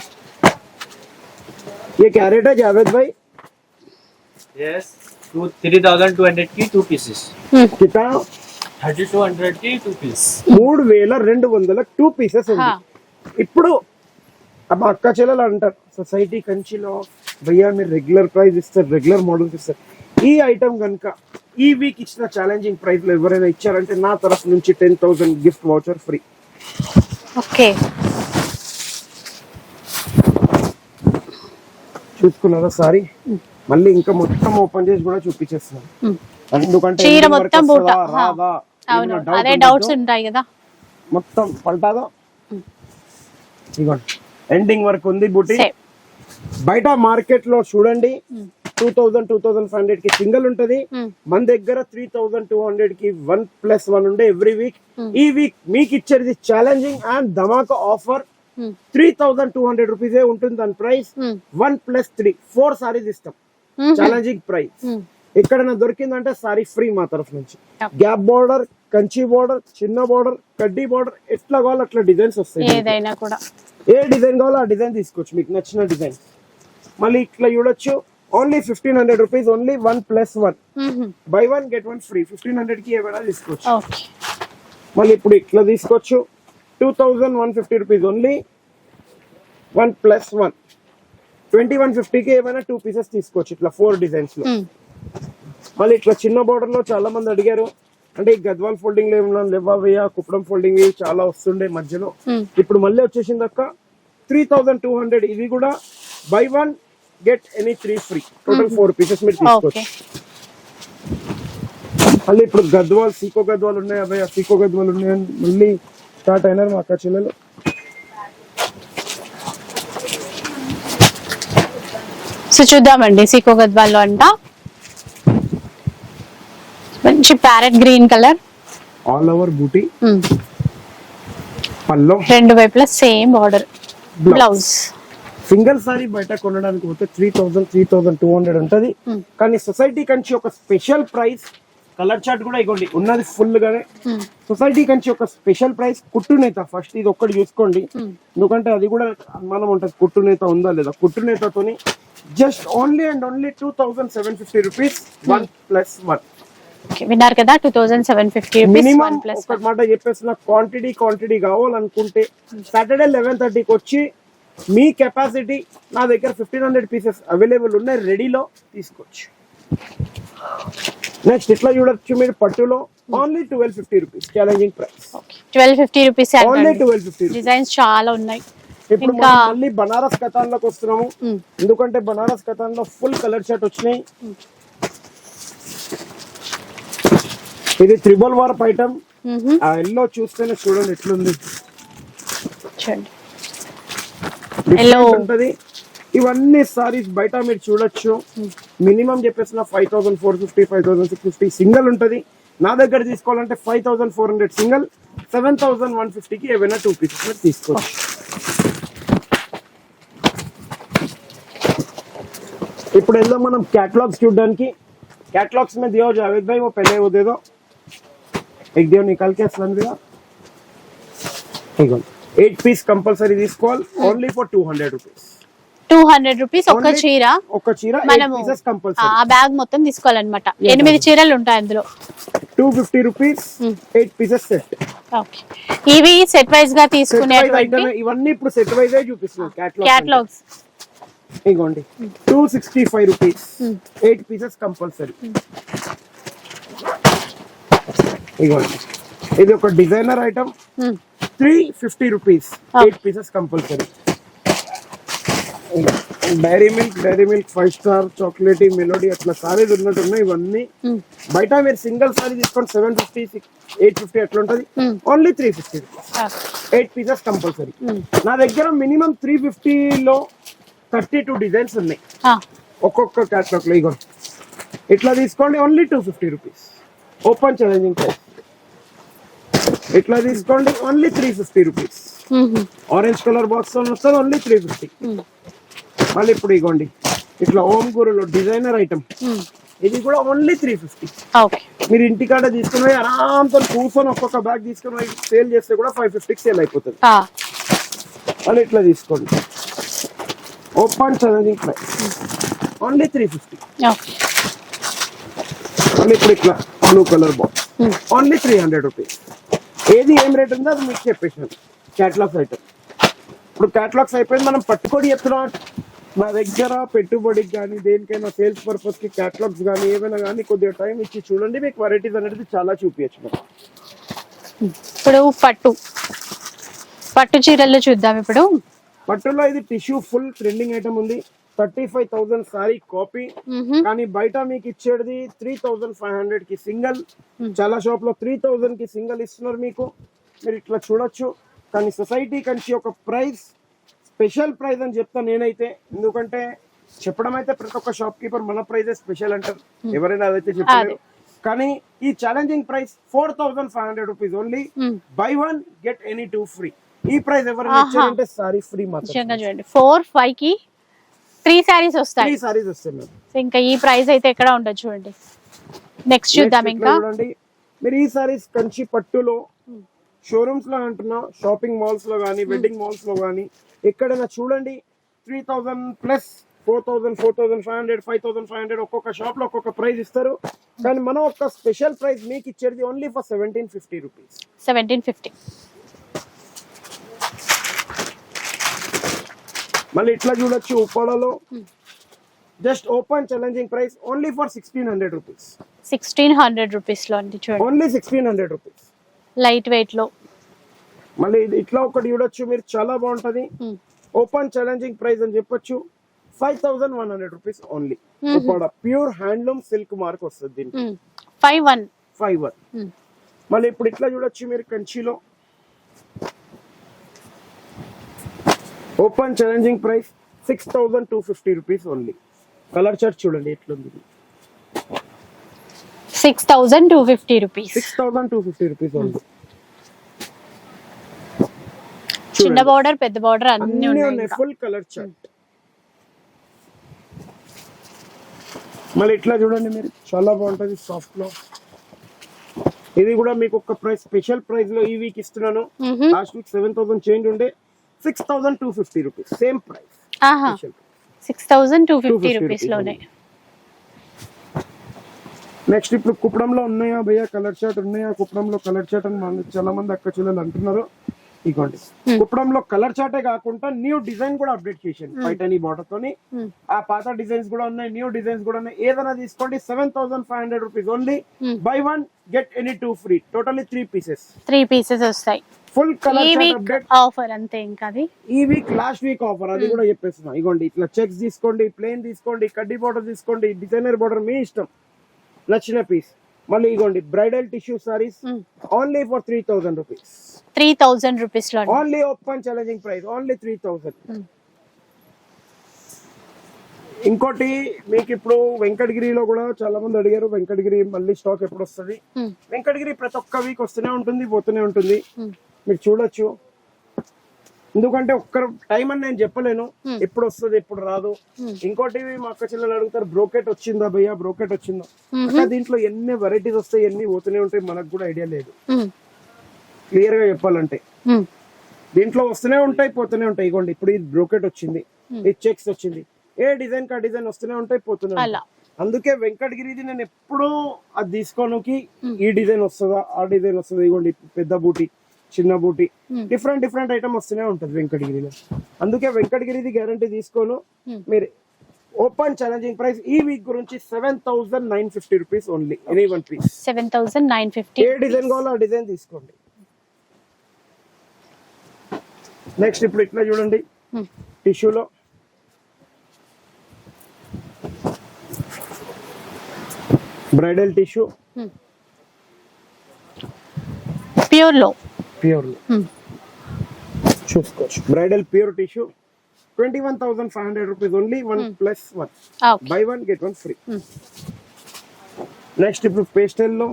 ये क्या रेट है जावेद भाई? Yes, 3200 की 2 pieces. कितना? 3200 की 2 piece. 3200 2 పీసెస్ ఉంది. ఇప్పుడు మా అక్క చెల్లెలు అంటారు సొసైటీ కంచిలో భయ్యా మీరు రెగ్యులర్ ప్రైస్ ఇస్తారు, రెగ్యులర్ మోడల్స్ ఇస్తారు. ఈ ఐటమ్ కనుక ఈ వీక్ ఇచ్చిన ఛాలెంజింగ్ ప్రైస్ లో ఎవరైనా ఇచ్చారంటే నా తరఫు నుంచి 10,000 గిఫ్ట్ వౌచర్ ఫ్రీ. ఓకే, చూసుకున్నారా సారీ? మళ్ళీ ఇంకా మొత్తం ఓపెన్ చేసి కూడా చూపించేస్తున్నాను. ఎందుకంటే చీర మొత్తం బూట. అవును, అదే డౌట్స్ ఉంటాయి కదా. మొత్తం పల్టాదో ఇగోండి, ఎండింగ్ వరకు ఉంది బూటీ. బయట మార్కెట్ లో చూడండి 2000-2500 కి సింగిల్ ఉంటది. మన దగ్గర 3200 కి 1+1 ఉండే ఎవ్రీ వీక్. ఈ వీక్ మీకు ఇచ్చేది ఛాలెంజింగ్ అండ్ ధమాకా ఆఫర్ 3200 రూపీసే ఉంటుంది దాని ప్రైస్. 1+3 4 సారీస్ ఇస్తాం ఛాలెంజింగ్ ప్రైస్. ఎక్కడైనా దొరికిందంటే సారీ ఫ్రీ మా తరఫు నుంచి. గ్యాప్ బార్డర్, కంచి బార్డర్, చిన్న బార్డర్, కడ్డీ బార్డర్, ఎట్లా కావాలో అట్లా డిజైన్స్ వస్తాయి. ఏదైనా కూడా ఏ డిజైన్ కావాలో ఆ డిజైన్ తీసుకోవచ్చు, మీకు నచ్చిన డిజైన్. మళ్ళీ ఇట్లా చూడొచ్చు, only 1500 rupees, only 1+1 buy 1 get 1 free. 1500 కి ఏమైనా తీసుకోవచ్చు. మళ్ళీ ఇప్పుడు ఇట్లా తీసుకోవచ్చు 2150 రూపీస్, ఓన్లీ 1+1 2150 కి ఏమైనా 2 పీసెస్ తీసుకోవచ్చు. ఇట్లా 4 డిజైన్స్ లో. మళ్ళీ ఇట్లా చిన్న బార్డర్ లో చాలా మంది అడిగారు, అంటే ఈ గద్వాల్ ఫోల్డింగ్ లేవా, కుప్పడం ఫోల్డింగ్ చాలా వస్తుండే మధ్యలో. ఇప్పుడు మళ్ళీ వచ్చేసింది అక్క 3200. ఇది కూడా by 1 get any 3 free. Total 4 pieces మీరు తీసుకోవచ్చు. మళ్ళీ ఇప్పుడు గద్వాల్ సీకో గద్వాలు ఉన్నాయి, అవి సీకో గద్వాలు ఉన్నాయని మళ్ళీ స్టార్ట్ అయినారు మా అక్క చెల్లెలు. సో చూద్దామండి సీకో గద్వాల్లో అంట మంచి parrot green colour, all over buti, పల్లో రెండు వైపులా same border, blouse. Single sari బయట కొనడానికి పోతే 3,200 ఉంటది. కానీ సొసైటీ కంచి ఒక స్పెషల్ ప్రైస్, కలర్ చార్ట్ కూడా ఇవ్వండి ఉన్నది ఫుల్ గానే. సొసైటీ కంచి ఒక స్పెషల్ ప్రైస్ కుట్టు నేత. ఫస్ట్ ఇది ఒక్కటి చూసుకోండి, ఎందుకంటే అది కూడా అనుమానం ఉంటుంది కుట్టు నేత ఉందా లేదా. కుట్టు నేతతోని just only and only 2,750 rupees 1+1. విన్నారు కదా, 2,750 మినిమం ఒక మాట చెప్పేసిన క్వాంటిటీ కావాలనుకుంటే సాటర్డే 11:30కి వచ్చి మీ కెపాసిటీ నా దగ్గర 1,500 పీసెస్ అవైలబుల్ ఉన్నాయి, రెడీలో తీసుకోవచ్చు. నెక్స్ట్ ఇట్లా చూడొచ్చు మీరు పట్టులో only 1250 rupees, challenging price. 1250 rupees, only 1250. Designs చాలా ఉన్నాయి. ఇప్పుడు మనం మళ్ళీ బనారస్ కథాన్లోకి వస్తున్నాము, ఎందుకంటే బనారస్ కథాన్లో ఫుల్ కలర్ షర్ట్ వచ్చినాయి. ఇది 3 వార్ప్ ఐటమ్. ఆ ఎల్లో చూస్తేనే చూడండి ఎట్లుంది, చూడండి ఉంటది. ఇవన్నీ సారీస్ బయట మీరు చూడొచ్చు. మినిమం చెప్పేసిన 5,450, 5,650 సింగిల్ ఉంటది. నా దగ్గర తీసుకోవాలంటే 5,400 సింగిల్, 7,150కి ఏవైనా 2 పీసెస్ తీసుకోవచ్చు. ఇప్పుడు వెళ్దాం మనం कैटलॉग्स చూడడానికి. कैटलॉग्स में दिया हो जावेद भाई, वो पहले वो दे दो, एक दियो निकाल के असलन दिया. ठीक है, 8 पीस कंपलसरी తీసుకోవాలి, ఓన్లీ ఫర్ 200 రూపీస్. 200 రూపీస్ ఒక చీర, ఒక చీర 8 పీసెస్ కంపల్సరీ. ఆ బ్యాగ్ మొత్తం తీసుకోవాలన్నమాట. 8 చీరలు ఉంటాయి అందులో. 250 రూపీస్ 8 పీసెస్ సెట్. ఓకే, ఇవి సెట్ వైస్ గా తీసుకునేటువంటి ఇవన్నీ ఇప్పుడు సెట్ వైస్ ఏ చూపిస్తున్నాం క్యాటలాగ్స్. ఇగోండి 265 రూపీస్ 8 పీసెస్ కంపల్సరీ. ఇగోండి ఇది ఒక designer item, 350 rupees 8 pieces compulsory. Dairy milk 5 star chocolate melody అట్లా సారీస్ ఉన్నట్టున్నాయి. ఇవన్నీ బయట మీరు సింగిల్ సారీ తీసుకోండి 750 850 అట్లా ఉంటది, ఓన్లీ 350 రూపీస్ 8 పీసెస్ కంపల్సరీ. నా దగ్గర మినిమం 350 లో 32 డిజైన్స్ ఉన్నాయి ఒక్కొక్క క్యాటలాగ్ లో. ఇగో ఇట్లా తీసుకోండి, only 250 rupees open challenging price. ఇట్లా తీసుకోండి, only 350 rupees. Orange colour box వస్తుంది, ఓన్లీ 350. మళ్ళీ ఇప్పుడు ఇగోండి ఇట్లా ఓం గురులో డిజైనర్ ఐటమ్, ఇది కూడా ఓన్లీ 350. మీరు ఇంటికాడ తీసుకుని ఆరాంతో కూర్చొని ఒక్కొక్క బ్యాగ్ తీసుకుని సేల్ చేస్తే కూడా 550 సేల్ అయిపోతుంది. మళ్ళీ ఇట్లా తీసుకోండి, ఓపెన్ ఛాలెంజింగ్ ప్రైస్ ఓన్లీ 350. మళ్ళీ ఇప్పుడు ఇట్లా blue colour box only 300 rupees. ఏది ఏం రేట్ ఉందో అది మీకు చెప్పేసాను. క్యాటలాగ్స్ ఐటమ్ ఇప్పుడు క్యాటలాగ్స్ అయిపోయింది, మనం పట్టుకొని చెప్తున్నాం. నా దగ్గర పెట్టుబడికి కానీ దేనికైనా సేల్స్ పర్పస్ కి క్యాటలాగ్స్ కానీ ఏమైనా కానీ కొద్దిగా టైం ఇచ్చి చూడండి, మీకు వెరైటీస్ అనేది చాలా చూపించచ్చు. ఇప్పుడు పట్టు చీరల్లో చూద్దాం. ఇప్పుడు పట్టులో ఇది టిష్యూ ఫుల్ ట్రెండింగ్ ఐటమ్ ఉంది. 35,000 సారీ కాపీ, కానీ బయట మీకు ఇచ్చేది 3,500 కి సింగిల్. చాలా షాప్ లో 3,000 కి సింగిల్ ఇస్తున్నారు మీకు, మీరు ఇట్లా చూడొచ్చు. కానీ సొసైటీ కంచి ఒక ప్రైస్, స్పెషల్ ప్రైస్ అని చెప్తా నేనైతే, ఎందుకంటే చెప్పడం అయితే ప్రతి ఒక్క షాప్ కీపర్ మన ప్రైజే స్పెషల్ అంటారు, ఎవరైనా అదైతే చెప్పారు. కానీ ఈ challenging price 4,500 rupees only, by 1 get any 2 free. ఈ ప్రైస్ ఎవరైనా ఇచ్చారంటే సారీ ఫ్రీ మాత్రం. 4-5 కి 3 సారీస్ వస్తాయి. 3 సారీస్ వస్తాయి. ఇంకా ఈ ప్రైస్ అయితే ఎక్కడ ఉండదు చూడండి. నెక్స్ట్ చూద్దాం. ఇంకా చూడండి మీరు ఈ సారీస్ కంచి పట్టులో షోరూమ్స్ లో అంటున్నా, షాపింగ్ మాల్స్ లో గానీ, వెడ్డింగ్ మాల్స్ లో గానీ ఎక్కడైనా చూడండి 3,000 ప్లస్ 4,000, 4,500, 5,500 ఒక్కొక్క షాప్ లో ఒక్కొక్క ప్రైస్ ఇస్తారు. కానీ మనం ఒక స్పెషల్ ప్రైస్ మీకు ఇచ్చేది ఓన్లీ ఫర్ 1,750 రూపీస్. 1,750. మళ్ళీ ఇట్లా చూడొచ్చు ఉప్పాడలో just open challenging price only for 1,600 rupees. 1,600 rupees లో అండి చూడండి, ఓన్లీ 1,600 రూపీస్ లైట్ వెయిట్ లో. మళ్ళీ ఇట్లా ఒకటి చూడొచ్చు మీరు, చాలా బాగుంటది. ఓపెన్ ఛాలెంజింగ్ ప్రైస్ అని చెప్పొచ్చు, 5,100 rupees only. Pure handloom silk mark వస్తుంది దీనికి. 5,100 51. మళ్ళీ ఇప్పుడు ఇట్లా చూడొచ్చు మీరు కంచిలో open challenging price 6250 rupees only. Colour chart చూడండి ఎట్లుంది. 6250 రూపీస్. 6250 rupees only. చిన్న బార్డర్ పెద్ద బార్డర్ అన్ని ఉన్నాయి. Full colour chart. మళ్ళీ ఇట్లా చూడండి మీరు, చాలా బాగుంటది సాఫ్ట్ లో. ఇది కూడా మీకు ఒక ప్రైస్ స్పెషల్ ప్రైస్ లో ఈ వీక్ ఇస్తున్నాను. లాస్ట్ వీక్ 7000 చేంజ్ ఉండే 6250 రూపీస్ సేమ్ ప్రైస్. 6250 రూపీస్ లోనే. నెక్స్ట్ ఇప్పుడు కుప్పడంలో ఉన్నాయా భయ్యా కలర్ చార్ట్ ఉన్నాయా? కుప్పడంలో కలర్ చార్ట్ అని చాలా మంది అక్క చెల్లెలు అంటున్నారు. ఇదిగోండి కుప్పడంలో కలర్ చార్టే కాకుండా న్యూ డిజైన్ కూడా అప్డేట్ చేశాను. పైటనీ బార్డర్ తోని ఆ పాత డిజైన్స్ కూడా ఉన్నాయి, న్యూ డిజైన్స్ కూడా ఉన్నాయి. ఏదైనా తీసుకోండి 7500 rupees only. By 1 get any 2 free. Totally 3 pieces వస్తాయి. ఫుల్ కలర్ అప్డేట్ ఆఫర్ అంతే. ఇంకా అది ఈ వీక్ లాస్ట్ వీక్ ఆఫర్, అది కూడా చెప్పేస్తున్నా. ఇగోండి ఇట్లా చెక్స్ తీసుకోండి, ప్లేన్ తీసుకోండి, కడ్డీ బార్డర్ తీసుకోండి, డిజైనర్ బార్డర్ మీ ఇష్టం, నచ్చిన పీస్. మళ్ళీ ఇగోండి bridal tissue saris only for 3000 rupees. 3000 rupees లో only open challenging price only 3000. ఇంకోటి మీకు ఇప్పుడు వెంకటగిరిలో కూడా చాలా మంది అడిగారు, వెంకటగిరి మళ్ళీ స్టాక్ ఎప్పుడు వస్తుంది? వెంకటగిరి ప్రతి ఒక్క వీక్ వస్తూనే ఉంటుంది, పోతూనే ఉంటుంది. మీరు చూడొచ్చు. ఎందుకంటే ఒక్క టైం అని నేను చెప్పలేను, ఎప్పుడు వస్తుంది ఎప్పుడు రాదు. ఇంకోటి మా అక్క చెల్లెలు అడుగుతారు బ్రోకెట్ వచ్చిందా భయ్యా, బ్రోకెట్ వచ్చిందా? దీంట్లో ఎన్ని వెరైటీస్ వస్తాయి, ఎన్ని పోతూనే ఉంటాయి, మనకు కూడా ఐడియా లేదు. క్లియర్ గా చెప్పాలంటే దీంట్లో వస్తూనే ఉంటాయి, పోతూనే ఉంటాయి. ఇగోండి ఇప్పుడు ఇది బ్రోకెట్ వచ్చింది, ఇది చెక్స్ వచ్చింది, ఏ డిజైన్ కా డిజైన్ వస్తూనే ఉంటాయి, పోతూనే ఉంటాయి. అందుకే వెంకటగిరిది నేను ఎప్పుడు అది తీసుకోనుకి ఈ డిజైన్ వస్తుందా ఆ డిజైన్ వస్తుందా. ఇగోండి పెద్ద బూటీ, చిన్న బూటీ, డిఫరెంట్ ఐటమ్ వస్తూనే ఉంటుంది వెంకటగిరిలో. అందుకే వెంకటగిరిది గ్యారంటీ తీసుకోను. మీరు ఓపెన్ ఛాలెంజింగ్ ప్రైస్ ఈ వీక్ గురించి 7950 rupees only. Any one piece 7950. ఏ డిజైన్ కావాలో ఆ డిజైన్ తీసుకోండి. నెక్స్ట్ ఇప్పుడు ఇట్లా చూడండి టిష్యూలో బ్రైడల్ టిష్యూ ప్యూర్ లో చూసుకోవచ్చు. Bridal pure tissue 21,500 rupees only. 1+1 buy 1 get 1 free. Next ఇప్పుడు పేస్టల్ లో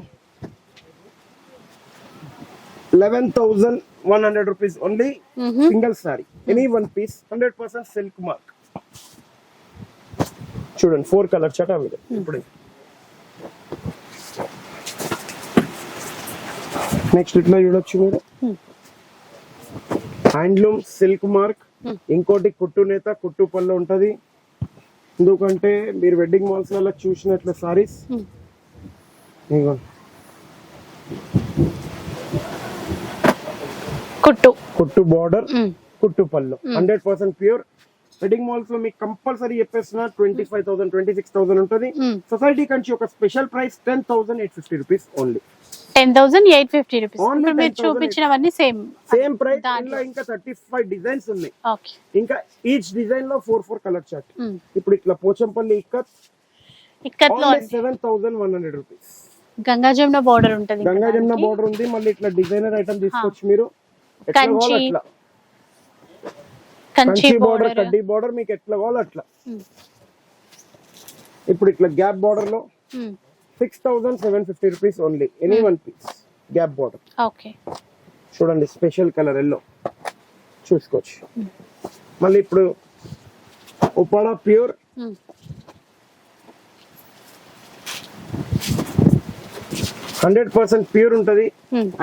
11,100 rupees only. Single sari, any one piece, 100% silk mark. చూడండి 4 కలర్ చాట్ అవైలబుల్. ఇప్పుడు నెక్స్ట్ ఇట్లా చూడొచ్చు మీరు హ్యాండ్లూమ్ సిల్క్ మార్క్. ఇంకోటి కుట్టు నేత, కుట్టు పళ్ళు ఉంటది. ఎందుకంటే మీరు వెడ్డింగ్ మాల్స్ వల్ల చూసినట్లు సారీస్ కుట్టు బార్డర్, కుట్టు పళ్ళు 100% ప్యూర్. వెడ్డింగ్ మాల్స్ లో మీకు కంపల్సరీ చెప్పేస్తున్నా 25,000 26,000 ఉంటది. సొసైటీ కంచి ఒక special price 10,850 rupees only. 10,850 rupees. మీరు చూపించినవన్నీ సేమ్ ప్రైస్. ఇందులో ఇంకా 35 డిజైన్స్ ఉన్నాయి. ఇంకా ఈచ్ డిజైన్ లో 4 కలర్ చార్ట్. ఇప్పుడు ఇట్లా పోచంపల్లి ఇక్కత్ లో 7,100 రూపీస్. గంగా జమున బార్డర్ ఉంటది. గంగా జమున బార్డర్ ఉంది. మళ్ళీ ఇట్లా డిజైనర్ ఐటమ్ తీసుకోవచ్చు మీరు. కంచి బార్డర్, కడ్డీ బార్డర్, మీకు ఎట్లా కావాలో అట్లా. ఇప్పుడు ఇట్లా గ్యాప్ బార్డర్ లో 6,750 rupees only. Any one piece gap border. చూడండి స్పెషల్ కలర్ ఎల్లో చూసుకోవచ్చు. మళ్ళీ ఇప్పుడు ఉపాడా ప్యూర్ 100% ప్యూర్ ఉంటది.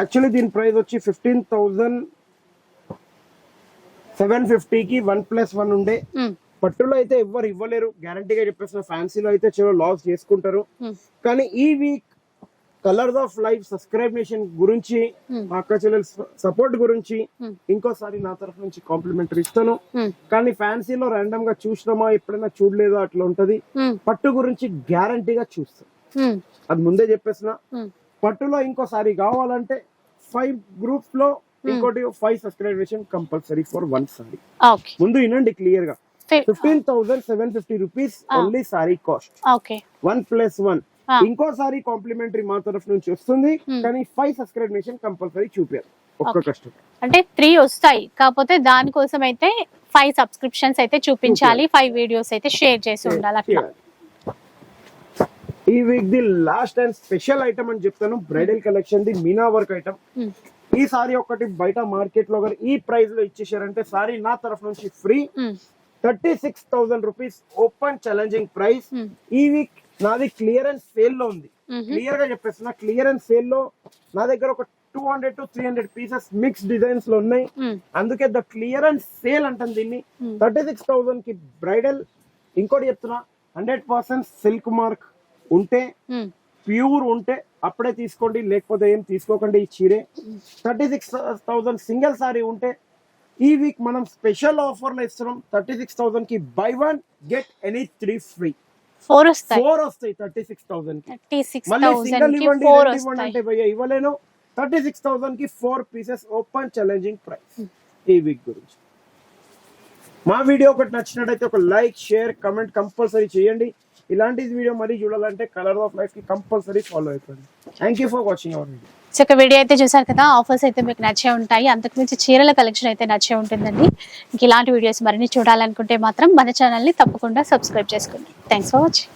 యాక్చువల్లీ దీని ప్రైస్ వచ్చి 15,750 కి 1+1 ఉండే. పట్టులో అయితే ఎవ్వరు ఇవ్వలేరు, గ్యారంటీగా చెప్పేసిన. ఫ్యాన్సీలో అయితే చాలా లాస్ చేసుకుంటారు. కానీ ఈ వీక్ కలర్స్ ఆఫ్ లైఫ్ సబ్స్క్రైబేషన్ గురించి, మా అక్క చెల్లెల సపోర్ట్ గురించి ఇంకోసారి నా తరఫు నుంచి కాంప్లిమెంటరీ ఇస్తాను. కానీ ఫ్యాన్సీలో ర్యాండమ్ గా చూసినామా, ఎప్పుడైనా చూడలేదో అట్లా ఉంటది. పట్టు గురించి గ్యారంటీగా చూస్తాం, అది ముందే చెప్పేసిన. పట్టులో ఇంకోసారి కావాలంటే 5 గ్రూప్స్ లో ఇంకోటి 5 సబ్స్క్రైబేషన్ కంపల్సరీ ఫర్ 1 సారీ. ముందు వినండి క్లియర్ గా. 15,750 రూపీస్ ఓన్లీ సారీ కాస్ట్. 1+1 ఇంకోసారి కాంప్లిమెంటరీ మా తరఫు నుంచి వస్తుంది, కానీ 5 సబ్స్క్రిప్షన్ కంపల్సరీ చూపారు ఒక్క కస్టమర్. అంటే 3 వస్తాయి, కాకపోతే దానికోసం అయితే 5 సబ్స్క్రిప్షన్స్ అయితే చూపించాలి, 5 వీడియోస్ అయితే షేర్ చేసి ఉండాలి అట్లా. ఈ week the last and special item అని చెప్తాను, bridal collection the Meena work item. ఈ సారీ ఒకటి బయట మార్కెట్ లో ఈ ప్రైస్ లో ఇచ్చేసారంటే సారీ నా తరఫు నుంచి free. 36,000 rupees open challenging price. ఈ వీక్ నాది క్లియరెన్స్ సేల్ లో ఉంది, క్లియర్ గా చెప్పేస్తున్నా. క్లియరెన్స్ సేల్ లో నా దగ్గర ఒక 200 to 300 పీసెస్ మిక్స్ డిజైన్స్ లో ఉన్నాయి, అందుకే ద క్లియరెన్స్ సేల్ అంటాను దీన్ని. 36,000 కి బ్రైడల్. ఇంకోటి చెప్తున్నా, 100% సిల్క్ మార్క్ ఉంటే, ప్యూర్ ఉంటే అప్పుడే తీసుకోండి, లేకపోతే ఏం తీసుకోకండి. ఈ చీరే 36,000 సింగిల్ సారీ ఉంటే ఈ వీక్ మనం స్పెషల్ ఆఫర్ లో ఇస్తున్నాం. 36,000 కి బై 1 గెట్ ఎనీ 3 ఫ్రీ. 4 వస్తాయి 36,000 కి. మళ్ళీ సింగిల్ ఇవ్వండి అంటే భయ్యా ఇవ్వలేను. 36,000 కి 4 పీసెస్ ఓపెన్ ఛాలెంజింగ్ ప్రైస్. ఈ వీక్ గురించి మా వీడియో ఒకటి నచ్చినట్టయితే ఒక లైక్, షేర్, కమెంట్ కంపల్సరీ చేయండి. ఇలాంటి వీడియో మరీ చూడాలంటే కలర్ ఆఫ్ లైఫ్ కి కంపల్సరీ ఫాలో అయిపోండి. Thank you for watching our video. So ఒక వీడియో అయితే చూసారు కదా, ఆఫర్స్ అయితే మీకు నచ్చే ఉంటాయి, అంతకుమించి చీరల కలెక్షన్ అయితే నచ్చే ఉంటుందండి. ఇంక ఇలాంటి వీడియోస్ మరిన్ని చూడాలనుకుంటే మాత్రం మన ఛానల్ని తప్పకుండా సబ్స్క్రైబ్ చేసుకోండి. Thanks for watching.